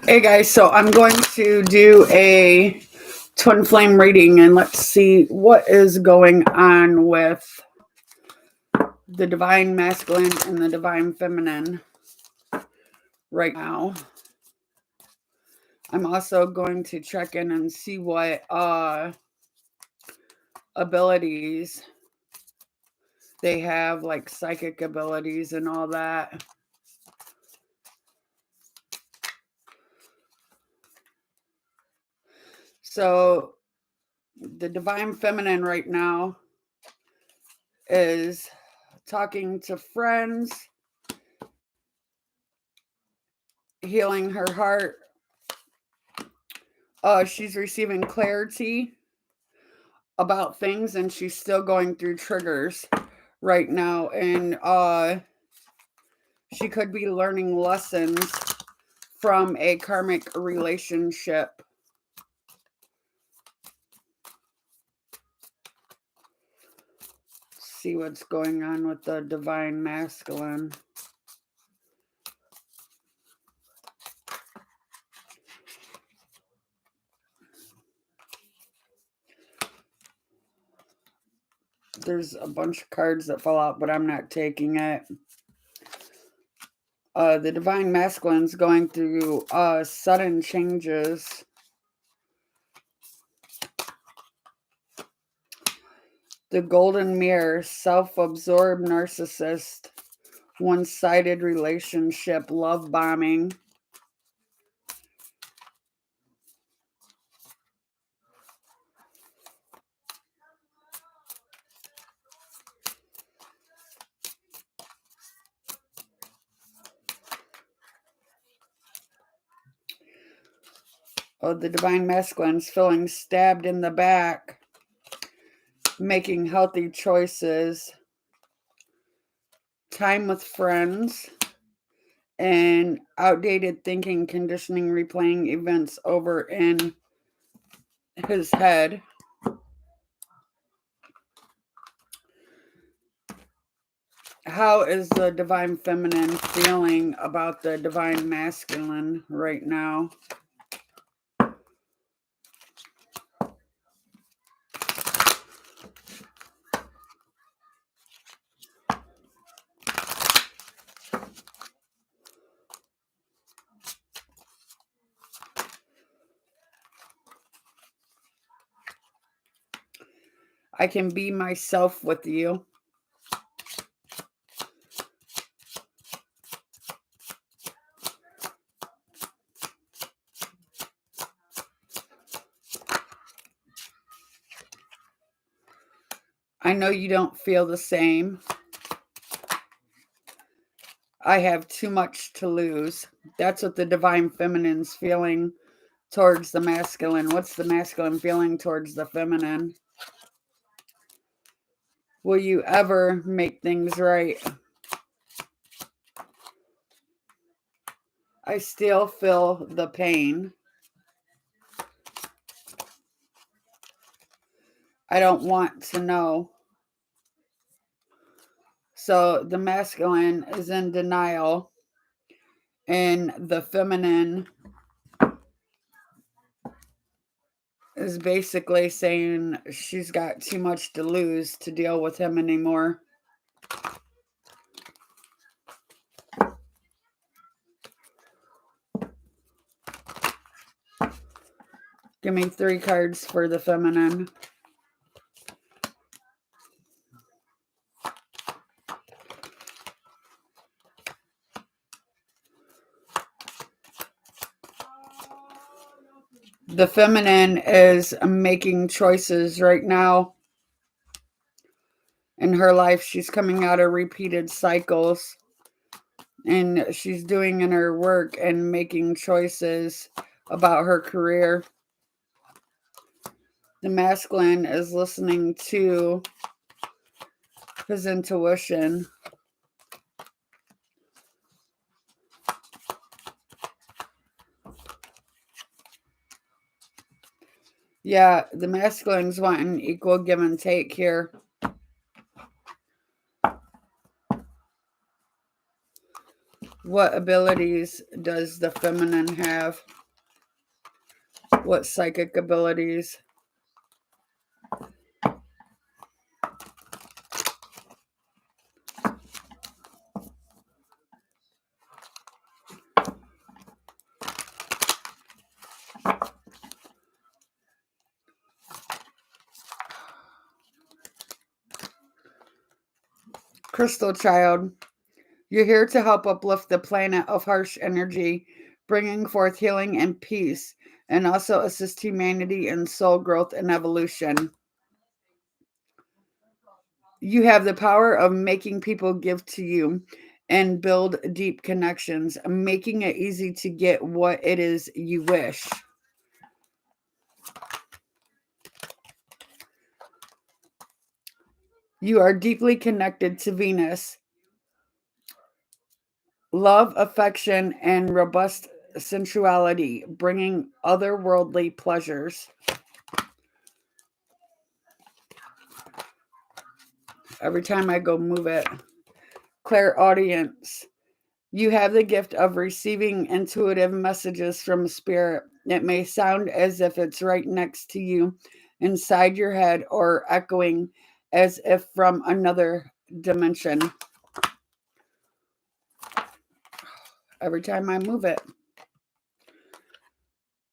Hey guys, so I'm going to do a twin flame reading and let's see what is going on with the divine masculine and the divine feminine right now. I'm also going to check in and see what abilities they have, like psychic abilities and all that. So the divine feminine right now is talking to friends, healing her heart. She's receiving clarity about things, and she's still going through triggers right now, and she could be learning lessons from a karmic relationship. See what's going on with the divine masculine. There's a bunch of cards that fall out, but I'm not taking it. The divine masculine's going through sudden changes. The golden mirror, self-absorbed narcissist, one-sided relationship, love bombing. The divine masculine's feeling stabbed in the back, making healthy choices, time with friends, and outdated thinking, conditioning, replaying events over in his head. How is the divine feminine feeling about the divine masculine right now? I can be myself with you. I know you don't feel the same. I have too much to lose. That's what the divine feminine's feeling towards the masculine. What's the masculine feeling towards the feminine? Will you ever make things right? I still feel the pain. I don't want to know. So the masculine is in denial, and the feminine is basically saying she's got too much to lose to deal with him anymore. Give me 3 cards for the feminine. The feminine is making choices right now in her life. She's coming out of repeated cycles, and she's doing in her work and making choices about her career. The masculine is listening to his intuition. Yeah, the masculine's wanting equal give and take here. What abilities does the feminine have? What psychic abilities? Crystal Child, you're here to help uplift the planet of harsh energy, bringing forth healing and peace, and also assist humanity in soul growth and evolution. You have the power of making people give to you and build deep connections, making it easy to get what it is you wish. You are deeply connected to Venus. Love, affection, and robust sensuality, bringing otherworldly pleasures. Every time I go move it. Clairaudience. You have the gift of receiving intuitive messages from spirit. It may sound as if it's right next to you, inside your head, or echoing as if from another dimension. Every time I move it.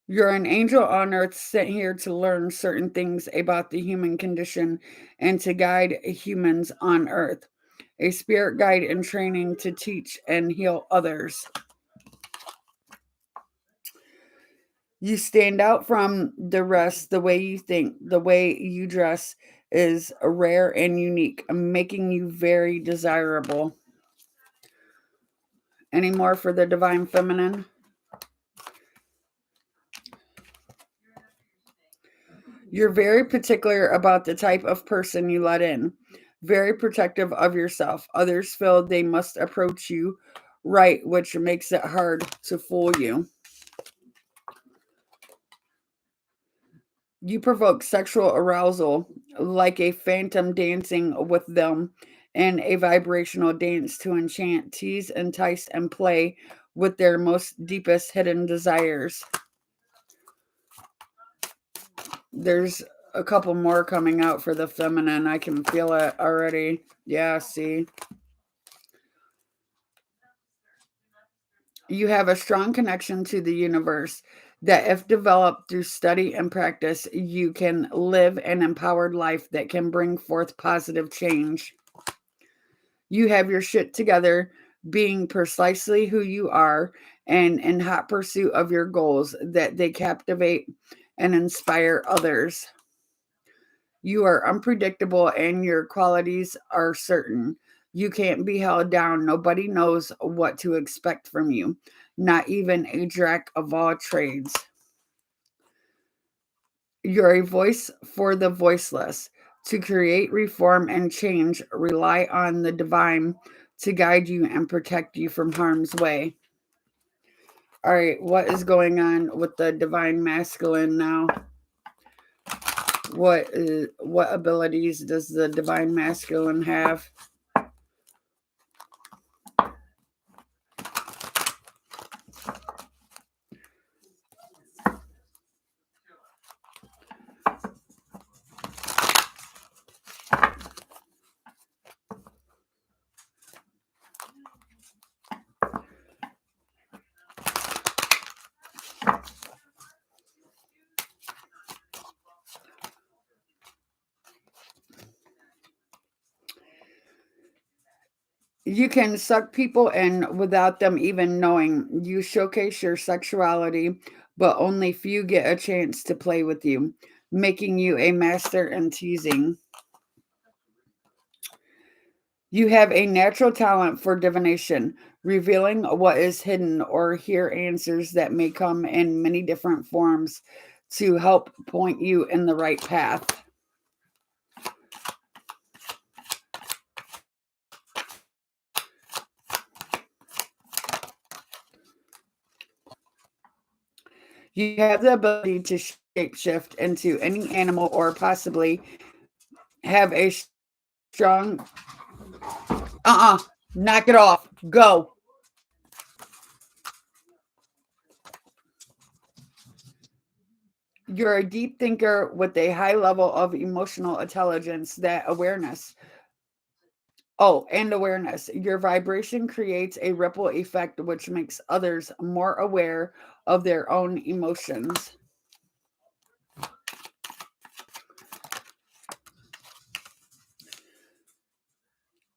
You're an angel on earth sent here to learn certain things about the human condition and to guide humans on earth. A spirit guide in training to teach and heal others. You stand out from the rest. The way you think, the way you dress is rare and unique, making you very desirable. Any more for the divine feminine? You're very particular about the type of person you let in, very protective of yourself. Others feel they must approach you right, which makes it hard to fool you. You provoke sexual arousal like a phantom dancing with them and a vibrational dance to enchant, tease, entice, and play with their most deepest hidden desires. There's a couple more coming out for the feminine. I can feel it already. Yeah, see. You have a strong connection to the universe that, if developed through study and practice, you can live an empowered life that can bring forth positive change. You have your shit together, being precisely who you are and in hot pursuit of your goals that they captivate and inspire others. You are unpredictable and your qualities are certain. You can't be held down. Nobody knows what to expect from you, not even a jack of all trades. You're a voice for the voiceless. To create, reform, and change, rely on the divine to guide you and protect you from harm's way. All right, what is going on with the divine masculine now? What abilities does the divine masculine have? You can suck people in without them even knowing. You showcase your sexuality, but only few get a chance to play with you, making you a master in teasing. You have a natural talent for divination, revealing what is hidden or hear answers that may come in many different forms to help point you in the right path. You have the ability to shapeshift into any animal or possibly have a strong knock it off. Go. You're a deep thinker with a high level of emotional intelligence, that awareness. Oh, and awareness. Your vibration creates a ripple effect which makes others more aware of their own emotions.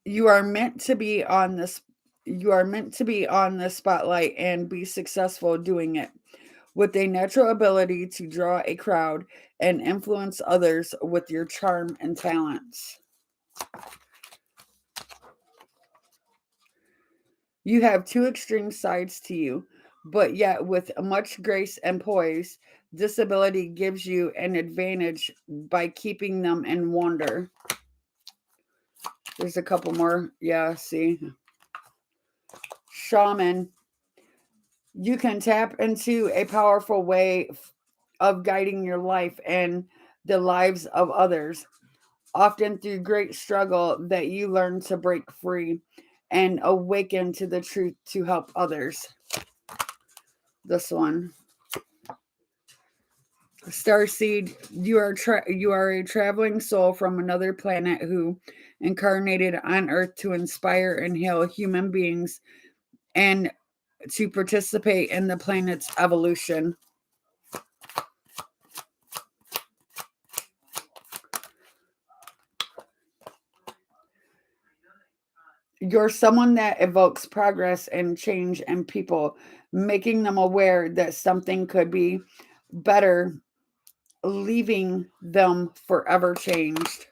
You are meant to be on this you are meant to be on the spotlight and be successful doing it. With a natural ability to draw a crowd and influence others with your charm and talents. You have two extreme sides to you, but yet with much grace and poise, this ability gives you an advantage by keeping them in wonder. There's a couple more. Yeah, see. Shaman. You can tap into a powerful way of guiding your life and the lives of others, often through great struggle that you learn to break free and awaken to the truth to help others. This one. Starseed, you are a traveling soul from another planet who incarnated on Earth to inspire and heal human beings and to participate in the planet's evolution. You're someone that evokes progress and change in people, making them aware that something could be better, leaving them forever changed.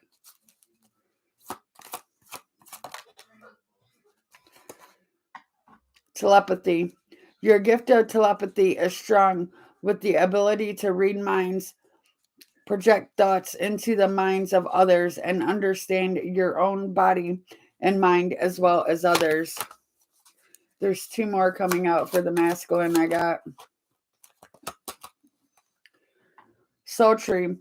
Telepathy. Your gift of telepathy is strong with the ability to read minds, project thoughts into the minds of others, and understand your own body and mind as well as others. There's two more coming out for the masculine I got. Sultry.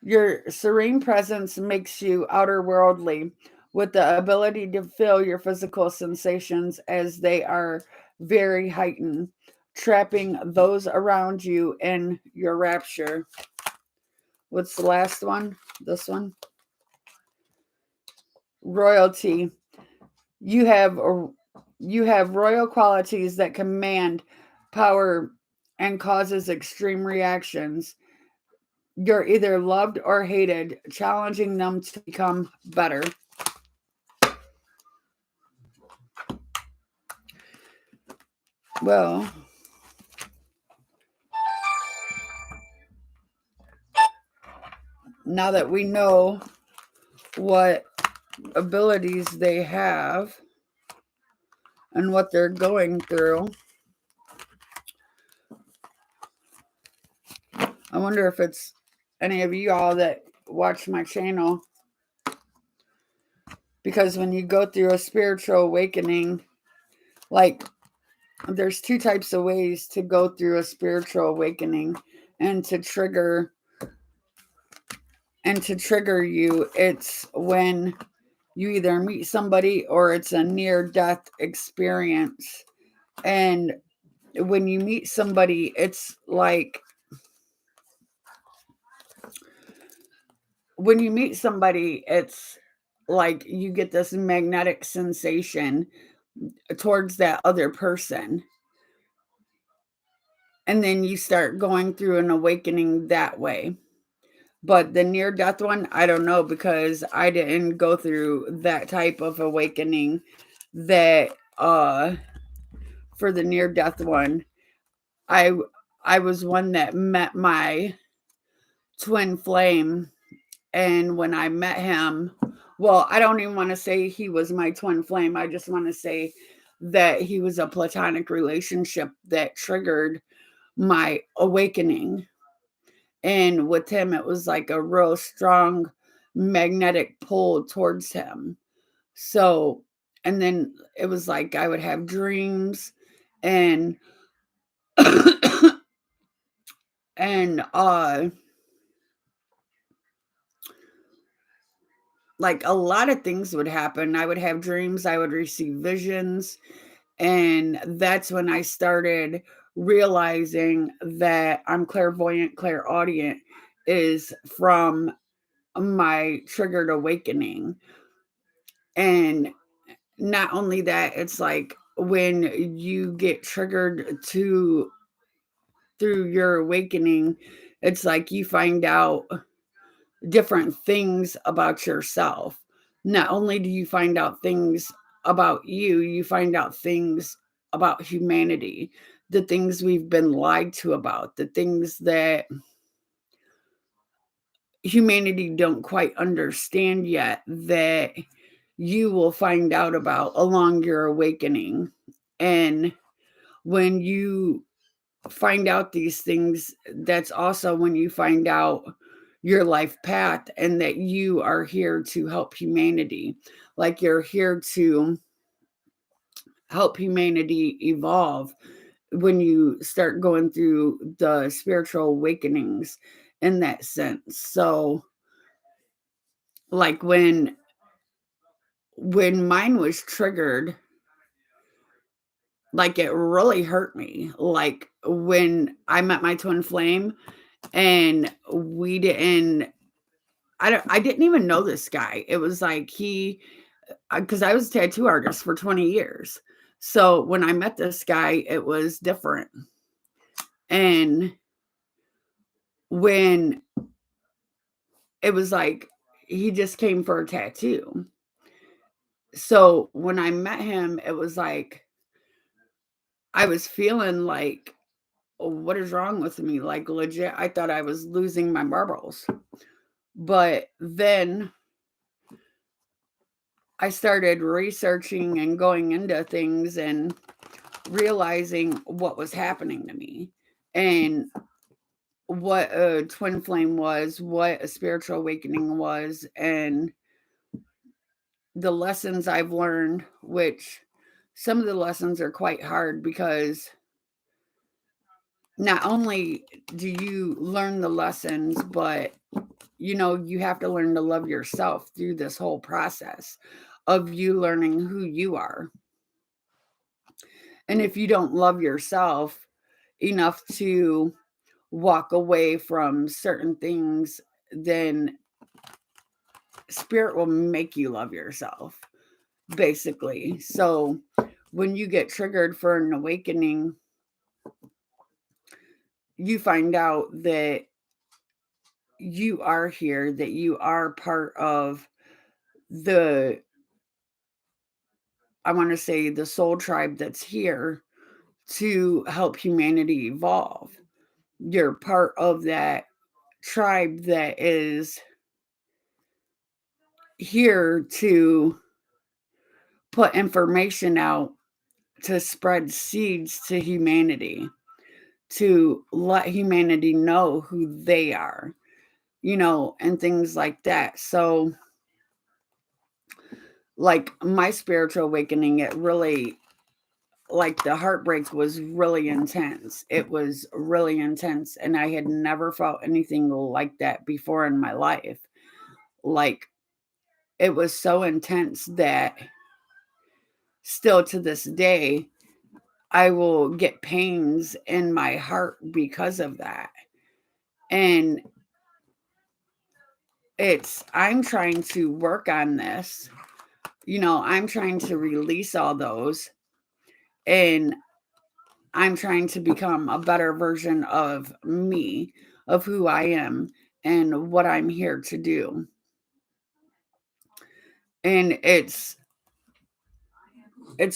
Your serene presence makes you outer worldly with the ability to feel your physical sensations as they are very heightened, trapping those around you in your rapture. What's the last one? This one? Royalty. You have you have royal qualities that command power and causes extreme reactions. You're either loved or hated, challenging them to become better. Well, now that we know what abilities they have and what they're going through, I wonder if it's any of you all that watch my channel. Because when you go through a spiritual awakening, like there's two types of ways to go through a spiritual awakening and to trigger you. It's when you either meet somebody or it's a near death experience. And when you meet somebody, it's like when you meet somebody, it's like you get this magnetic sensation towards that other person. And then you start going through an awakening that way. But the near death one, I don't know because I didn't go through that type of awakening that for the near death one. I I was one that met my twin flame, and when I met him, well, I don't even want to say he was my twin flame. I just want to say that he was a platonic relationship that triggered my awakening. And with him, it was like a real strong magnetic pull towards him. So, and then it was like I would have dreams and, and, like a lot of things would happen. I would have dreams, I would receive visions, and that's when I started realizing that I'm clairvoyant, clairaudient is from my triggered awakening. And not only that, it's like when you get triggered to through your awakening, it's like you find out different things about yourself. Not only do you find out things about you, you find out things about humanity, the things we've been lied to about, the things that humanity don't quite understand yet that you will find out about along your awakening. And when you find out these things, that's also when you find out your life path and that you are here to help humanity. Like you're here to help humanity evolve when you start going through the spiritual awakenings in that sense. So like when mine was triggered, like it really hurt me. Like when I met my twin flame and we didn't I didn't even know this guy. It was like he because I was a tattoo artist for 20 years. So when I met this guy, it was different. And when it was like he just came for a tattoo. So when I met him, it was like I was feeling like, "Oh, what is wrong with me?" Like legit, I thought I was losing my marbles. But then I started researching and going into things and realizing what was happening to me and what a twin flame was, what a spiritual awakening was, and the lessons I've learned, which some of the lessons are quite hard because not only do you learn the lessons, but you have to learn to love yourself through this whole process of you learning who you are. And if you don't love yourself enough to walk away from certain things, then spirit will make you love yourself, basically. So when you get triggered for an awakening, you find out that you are here, that you are part of the, I want to say, the soul tribe that's here to help humanity evolve. You're part of that tribe that is here to put information out to spread seeds to humanity, to let humanity know who they are, and things like that. So, like my spiritual awakening, it really, like the heartbreak was really intense. It was really intense. And I had never felt anything like that before in my life. Like it was so intense that still to this day, I will get pains in my heart because of that. And I'm trying to work on this. I'm trying to release all those and I'm trying to become a better version of me, of who I am and what I'm here to do. And it's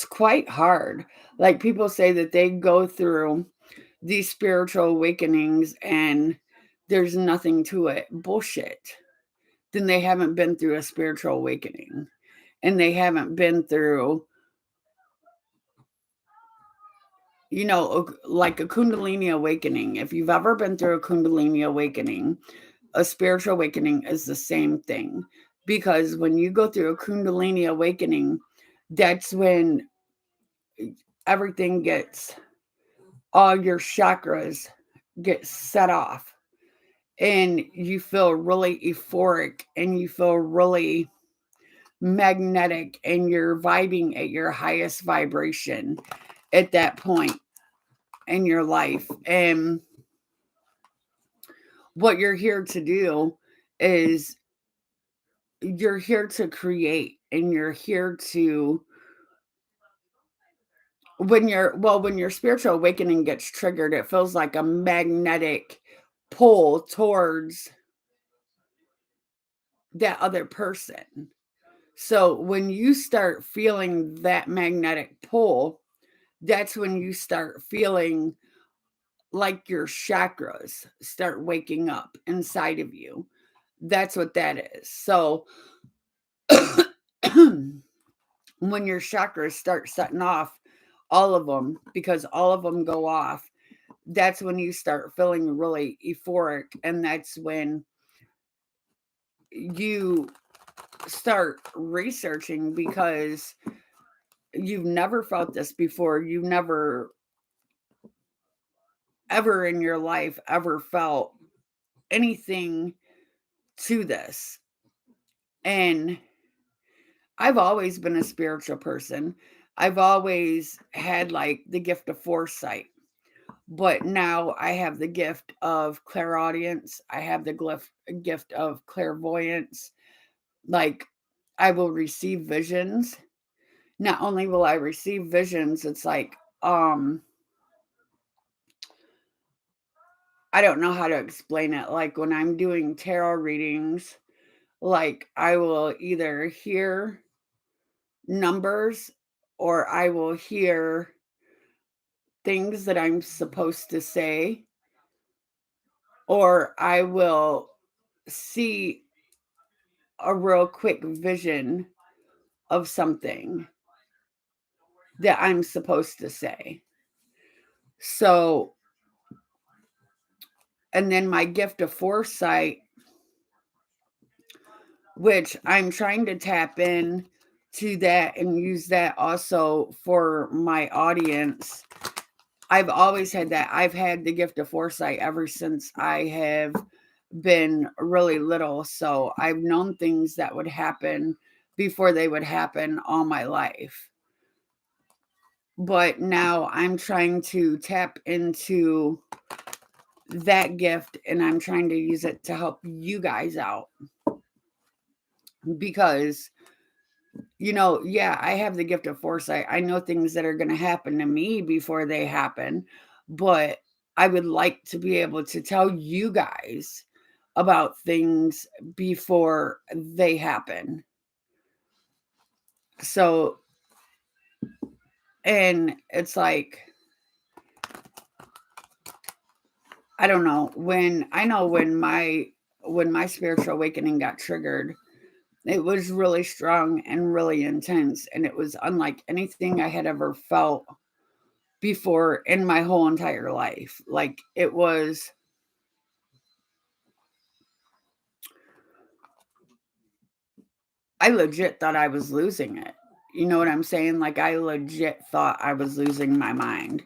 quite hard. Like people say that they go through these spiritual awakenings and there's nothing to it. Bullshit. Then they haven't been through a spiritual awakening and they haven't been through, like a Kundalini awakening. If you've ever been through a Kundalini awakening, a spiritual awakening is the same thing. Because when you go through a Kundalini awakening, that's when everything gets, all your chakras get set off and you feel really euphoric and you feel really magnetic and you're vibing at your highest vibration at that point. in your life. And what you're here to do is you're here to create, and you're here to, when your spiritual awakening gets triggered, it feels like a magnetic pull towards that other person. So when you start feeling that magnetic pull, that's when you start feeling like your chakras start waking up inside of you. That's what that is. So when your chakras start setting off, all of them, because all of them go off, that's when you start feeling really euphoric. And that's when you start researching, because you've never felt this before. You've never, ever in your life, ever felt anything to this. And I've always been a spiritual person. I've always had like the gift of foresight. But now I have the gift of clairaudience. I have the gift of clairvoyance. Like, I will receive visions. Not only will I receive visions, it's like, I don't know how to explain it. Like, when I'm doing tarot readings, like, I will either hear numbers, or I will hear things that I'm supposed to say, or I will see a real quick vision of something that I'm supposed to say. So, and then my gift of foresight, which I'm trying to tap in to that and use that also for my audience. I've always had that. I've had the gift of foresight ever since I have been really little. So I've known things that would happen before they would happen all my life. But now I'm trying to tap into that gift, and I'm trying to use it to help you guys out. Because, yeah, I have the gift of foresight. I know things that are going to happen to me before they happen, but I would like to be able to tell you guys about things before they happen. So, and it's like, I don't know, when my spiritual awakening got triggered, it was really strong and really intense, and it was unlike anything I had ever felt before in my whole entire life. Like, it was, I legit thought I was losing it. You know what I'm saying? Like, I legit thought I was losing my mind.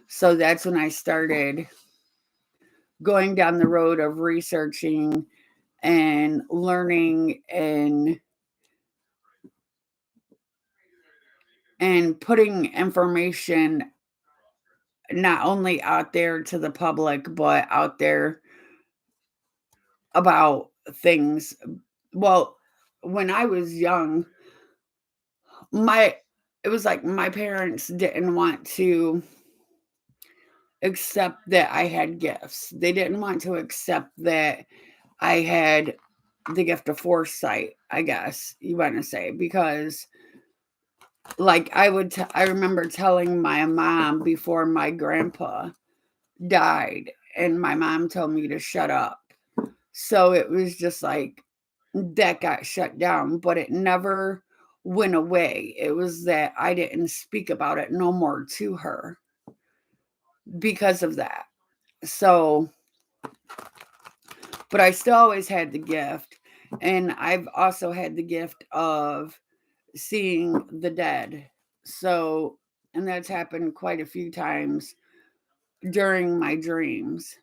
So that's when I started going down the road of researching and learning and putting information not only out there to the public, but out there about things. Well, when I was young, my it was like my parents didn't want to accept that I had gifts. They didn't want to accept that I had the gift of foresight, I guess you want to say, because like I remember telling my mom before my grandpa died, and my mom told me to shut up. So it was just like that got shut down, but it never went away. It was that I didn't speak about it no more to her because of that. So, but I still always had the gift. And I've also had the gift of seeing the dead. So, and that's happened quite a few times during my dreams.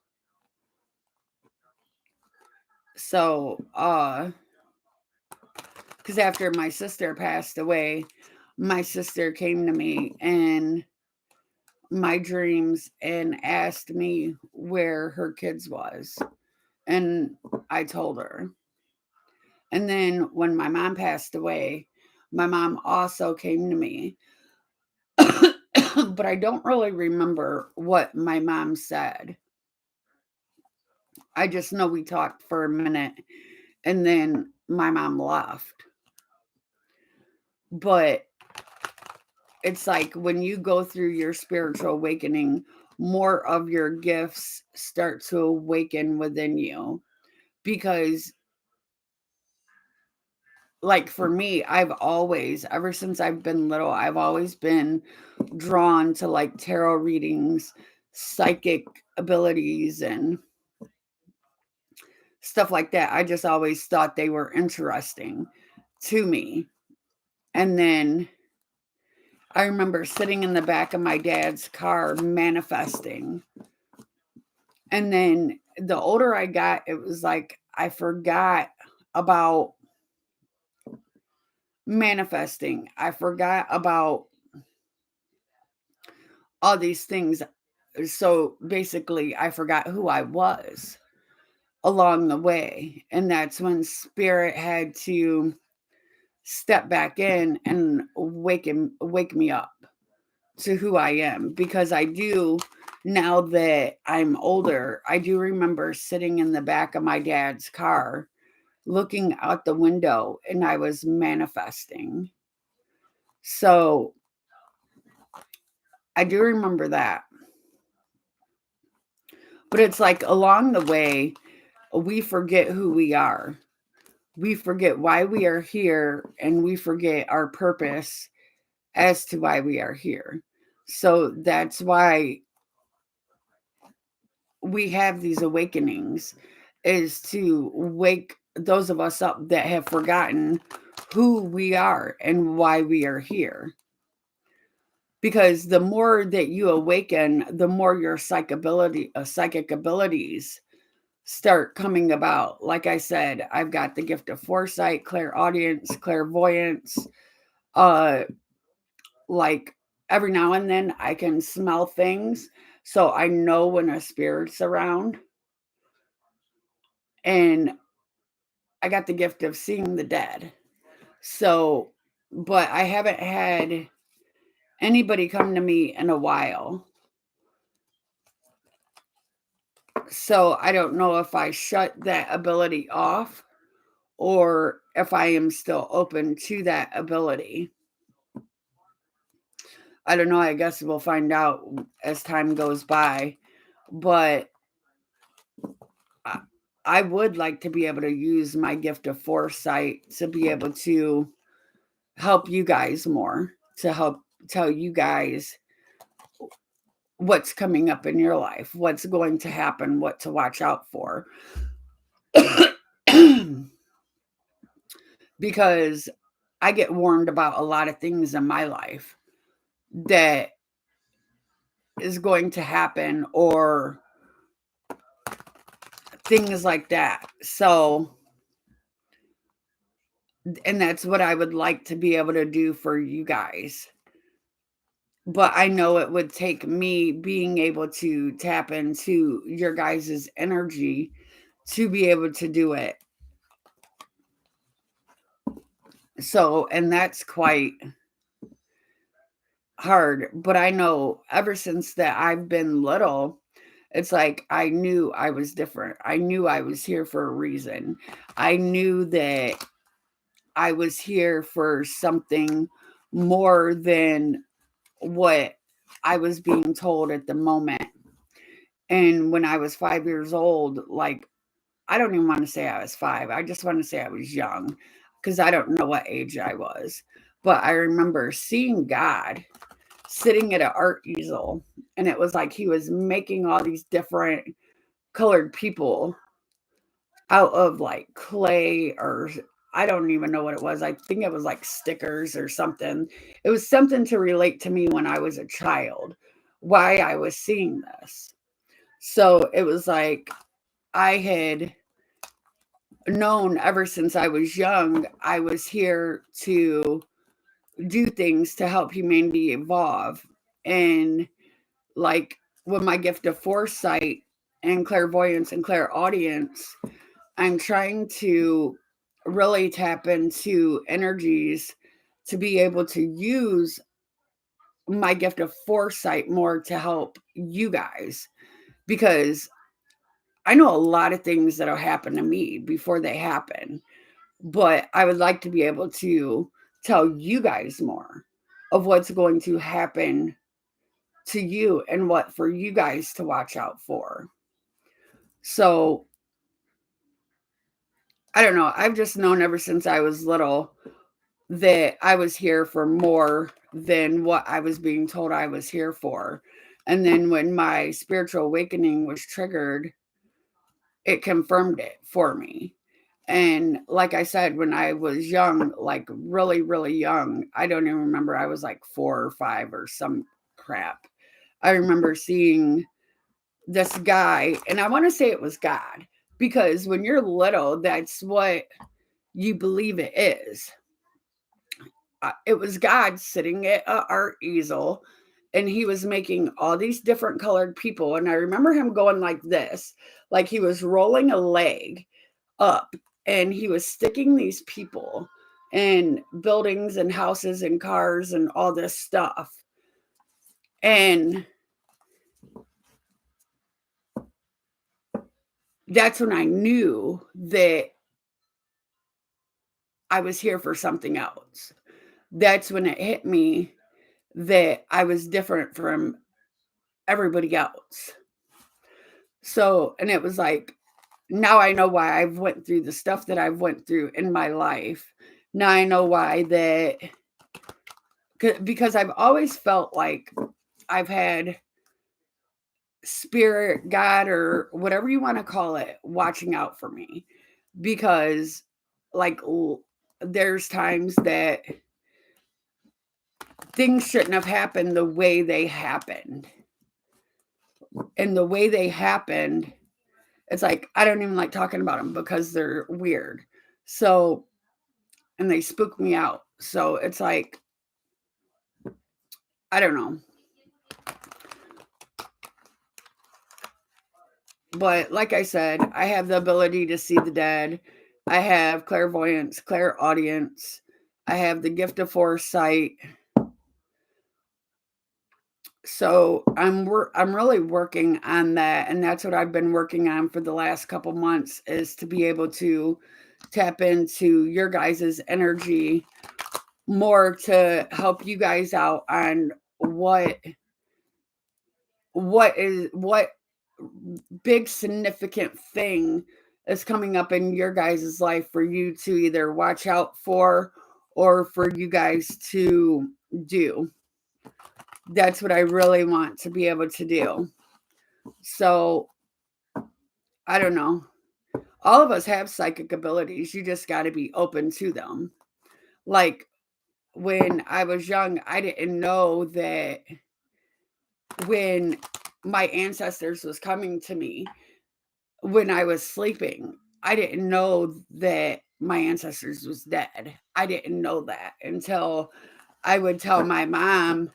So, because after my sister passed away, my sister came to me and my dreams and asked me where her kids was. And I told her. And then when my mom passed away, my mom also came to me. But I don't really remember what my mom said. I just know we talked for a minute and then my mom left. But it's like when you go through your spiritual awakening, more of your gifts start to awaken within you. Because, like, for me, I've always, ever since I've been little, I've always been drawn to like tarot readings, psychic abilities, and stuff like that. I just always thought they were interesting to me. And then I remember sitting in the back of my dad's car manifesting. And then the older I got, it was like I forgot about manifesting. I forgot about all these things. So basically, I forgot who I was along the way. And that's when spirit had to step back in and wake me up to who I am, because I do, now that I'm older, I do remember sitting in the back of my dad's car looking out the window and I was manifesting. So I do remember that. But it's like along the way, we forget who we are. We forget why we are here and we forget our purpose as to why we are here. So that's why we have these awakenings, is to wake those of us up that have forgotten who we are and why we are here. Because the more that you awaken, the more your psychic abilities start coming about. Like I said, I've got the gift of foresight, clairaudience, clairvoyance. Uh, like every now and then I can smell things, so I know when a spirit's around. And I got the gift of seeing the dead. So, but I haven't had anybody come to me in a while. So I don't know if I shut that ability off or if I am still open to that ability. I don't know. I guess we'll find out as time goes by. But I would like to be able to use my gift of foresight to be able to help you guys more, to help tell you guys what's coming up in your life, what's going to happen, what to watch out for. Because I get warned about a lot of things in my life that is going to happen, or things like that. So, and that's what I would like to be able to do for you guys. But I know it would take me being able to tap into your guys' energy to be able to do it. So, and that's quite hard. But I know ever since that I've been little, it's like I knew I was different. I knew I was here for a reason. I knew that I was here for something more than what I was being told at the moment. And when I was 5 years old, like, I don't even want to say I was 5. I just want to say I was young, because I don't know what age I was. But I remember seeing God sitting at an art easel, and it was like he was making all these different colored people out of like clay, or I don't even know what it was. I think it was like stickers or something. It was something to relate to me when I was a child, why I was seeing this. So it was like I had known ever since I was young, I was here to do things to help humanity evolve. And like with my gift of foresight and clairvoyance and clairaudience, I'm trying to really tap into energies to be able to use my gift of foresight more to help you guys, because I know a lot of things that'll happen to me before they happen, but I would like to be able to tell you guys more of what's going to happen to you and what for you guys to watch out for. So I don't know. I've just known ever since I was little that I was here for more than what I was being told I was here for. And then when my spiritual awakening was triggered, it confirmed it for me. And like I said, when I was young, like really, really young, I don't even remember, I was like 4 or 5 or some crap. I remember seeing this guy, and I want to say it was God, because when you're little, that's what you believe it is. It was God sitting at an art easel, and he was making all these different colored people. And I remember him going like this, like he was rolling a leg up, and he was sticking these people in buildings and houses and cars and all this stuff. And that's when I knew that I was here for something else. That's when it hit me that I was different from everybody else. So, and it was like, now I know why I've went through the stuff that I've went through in my life. Now I know why that, because I've always felt like I've had spirit, God, or whatever you want to call it, watching out for me. Because, like, there's times that things shouldn't have happened the way they happened. And the way they happened, it's like, I don't even like talking about them because they're weird. So, and they spook me out. So it's like, I don't know. But like I said, I have the ability to see the dead. I have clairvoyance, clairaudience. I have the gift of foresight. So I'm really working on that, and that's what I've been working on for the last couple months, is to be able to tap into your guys' energy more to help you guys out on what big significant thing is coming up in your guys' life for you to either watch out for or for you guys to do. That's what I really want to be able to do. So, I don't know. All of us have psychic abilities. You just got to be open to them. Like when I was young, I didn't know that when my ancestors was coming to me when I was sleeping, I didn't know that my ancestors was dead. I didn't know that until I would tell my mom,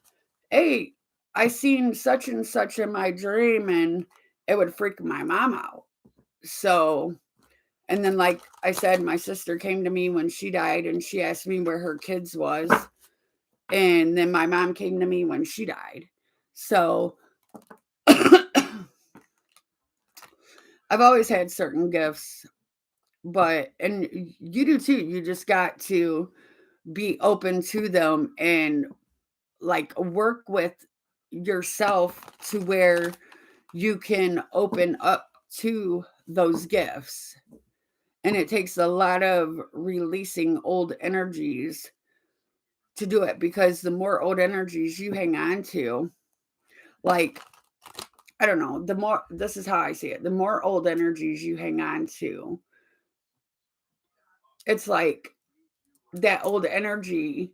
"Hey, I seen such and such in my dream," and it would freak my mom out. So, and then like I said, my sister came to me when she died and she asked me where her kids was. And then my mom came to me when she died. So I've always had certain gifts, but and you do too. You just got to be open to them and like work with yourself to where you can open up to those gifts. And it takes a lot of releasing old energies to do it, because the more old energies you hang on to, like, I don't know, the more, this is how I see it, the more old energies you hang on to, it's like that old energy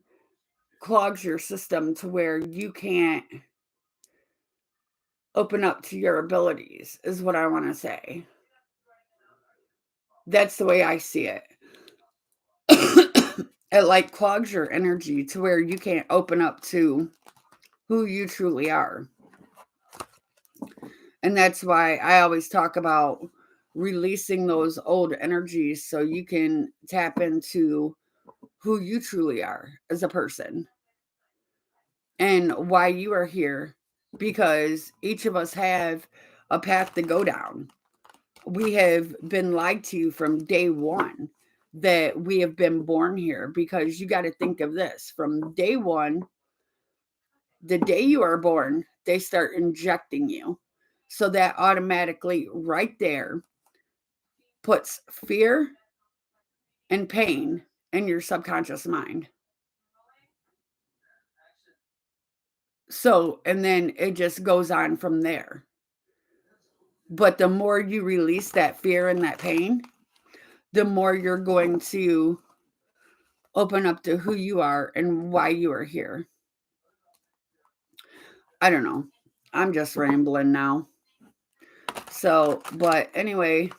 clogs your system to where you can't open up to your abilities, is what I want to say. That's the way I see it. It like clogs your energy to where you can't open up to who you truly are. And that's why I always talk about releasing those old energies so you can tap into who you truly are as a person and why you are here, because each of us have a path to go down. We have been lied to from day one that we have been born here, because you got to think of this from day one, the day you are born, they start injecting you. So that automatically, right there, puts fear and pain in your subconscious mind. So, and then it just goes on from there. But the more you release that fear and that pain, the more you're going to open up to who you are and why you are here. I don't know. I'm just rambling now. So, but anyway,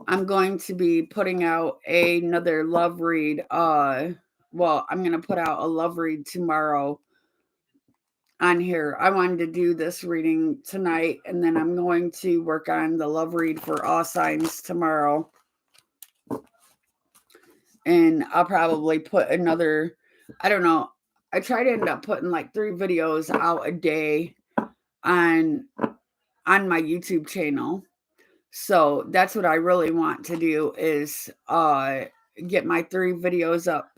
I'm going to be putting out another love read. Well, I'm going to put out a love read tomorrow on here. I wanted to do this reading tonight, and then I'm going to work on the love read for all signs tomorrow. And I'll probably put another, I don't know. I try to end up putting like 3 videos out a day on my YouTube channel. So that's what I really want to do is get my 3 videos up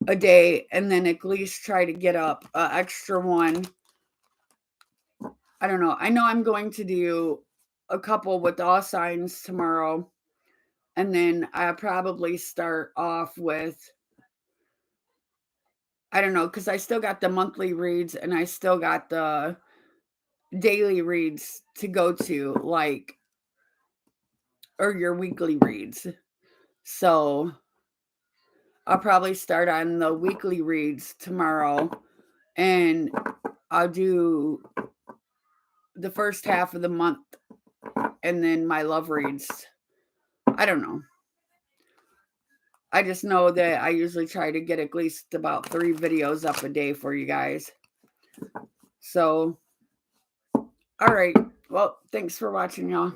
a day, and then at least try to get up an extra one. I don't know. I know I'm going to do a couple with all signs tomorrow. And then I'll probably start off with, I don't know, because I still got the monthly reads and I still got the daily reads to go to, like, or your weekly reads. So I'll probably start on the weekly reads tomorrow, and I'll do the first half of the month and then my love reads. I don't know. I just know that I usually try to get at least about 3 videos up a day for you guys. So, all right. Well, thanks for watching, y'all.